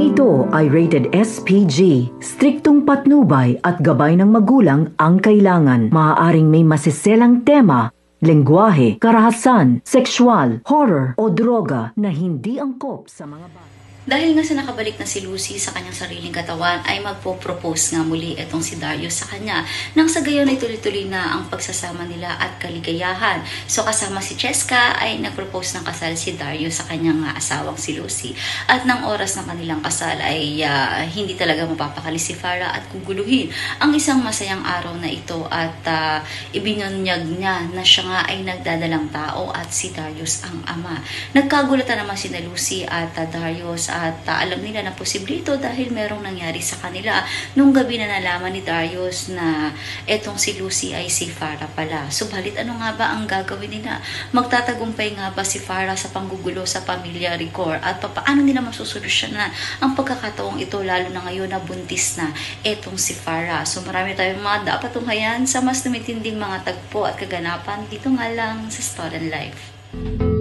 Programang ito ay rated SPG. Striktong patnubay at gabay ng magulang ang kailangan. Maaaring may masiselang tema, lengguwahe, karahasan, sexual, horror o droga na hindi angkop sa mga bata. Dahil nga sa nakabalik na si Lucy sa kanyang sariling katawan ay magpo-propose nga muli itong si Darius sa kanya nang sa gayon ay tuloy-tuloy na ang pagsasama nila at kaligayahan. So kasama si Cheska ay nag-propose ng kasal si Darius sa kanyang asawang si Lucy. At ng oras ng kanilang kasal ay hindi talaga mapapakali si Farah at guguluhin ang isang masayang araw na ito at ibinunyag niya na siya nga ay nagdadalang tao at si Darius ang ama. Nagkagulatan naman si Lucy at Darius at alam nila na posible ito dahil merong nangyari sa kanila nung gabi na nalaman ni Darius na etong si Lucy ay si Farah pala. Subalit ano nga ba ang gagawin nila? Magtatagumpay nga ba si Farah sa panggugulo sa pamilya Ricor at paano nila masusolusyonan ang pagkakataong ito lalo na ngayon na buntis na etong si Farah? So marami tayong mga dapat tunghayan sa mas tumitinding mga tagpo at kaganapan dito nga lang sa Stolen Life.